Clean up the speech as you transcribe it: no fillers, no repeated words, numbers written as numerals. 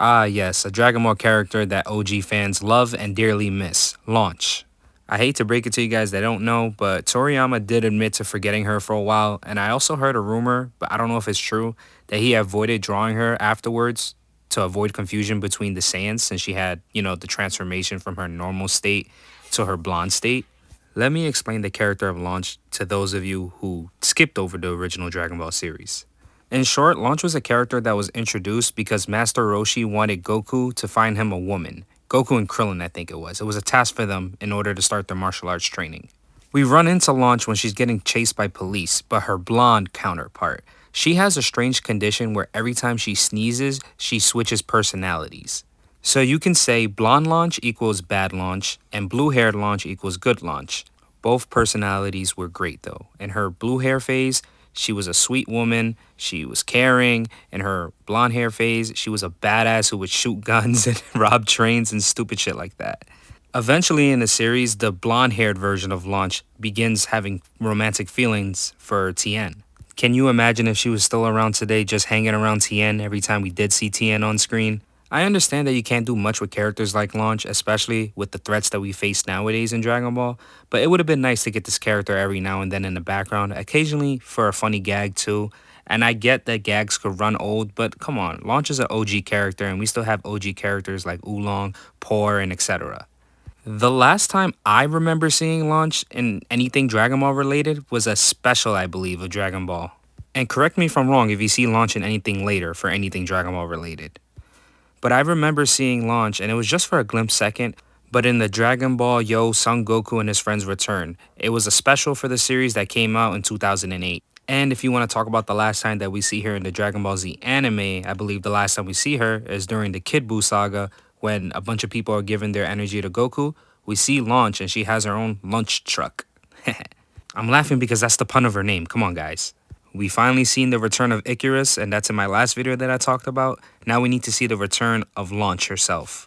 Ah, yes, a Dragon Ball character that OG fans love and dearly miss, Launch. I hate to break it to you guys that don't know, but Toriyama did admit to forgetting her for a while, and I also heard a rumor, but I don't know if it's true, that he avoided drawing her afterwards to avoid confusion between the Saiyans since she had, the transformation from her normal state to her blonde state. Let me explain the character of Launch to those of you who skipped over the original Dragon Ball series. In short, Launch was a character that was introduced because Master Roshi wanted Goku to find him a woman. Goku and Krillin, I think it was. It was a task for them in order to start their martial arts training. We run into Launch when she's getting chased by police, but her blonde counterpart. She has a strange condition where every time she sneezes, she switches personalities. So you can say blonde Launch equals bad Launch, and blue-haired Launch equals good Launch. Both personalities were great though. In her blue hair phase, she was a sweet woman, she was caring. In her blonde hair phase, she was a badass who would shoot guns and rob trains and stupid shit like that. Eventually in the series, the blonde-haired version of Launch begins having romantic feelings for Tien. Can you imagine if she was still around today just hanging around Tien every time we did see Tien on screen? I understand that you can't do much with characters like Launch, especially with the threats that we face nowadays in Dragon Ball, but it would have been nice to get this character every now and then in the background, occasionally for a funny gag too. And I get that gags could run old, but come on, Launch is an OG character and we still have OG characters like Oolong, Por, and etc. The last time I remember seeing Launch in anything Dragon Ball related was a special, I believe, of Dragon Ball. And correct me if I'm wrong if you see Launch in anything later for anything Dragon Ball related. But I remember seeing Launch, and it was just for a glimpse second, but in the Dragon Ball Yo Son Goku and his friends return. It was a special for the series that came out in 2008. And if you want to talk about the last time that we see her in the Dragon Ball Z anime, I believe the last time we see her is during the Kid Buu saga when a bunch of people are giving their energy to Goku. We see Launch and she has her own lunch truck. I'm laughing because that's the pun of her name. Come on, guys. We finally seen the return of Icarus, and that's in my last video that I talked about. Now we need to see the return of Launch herself.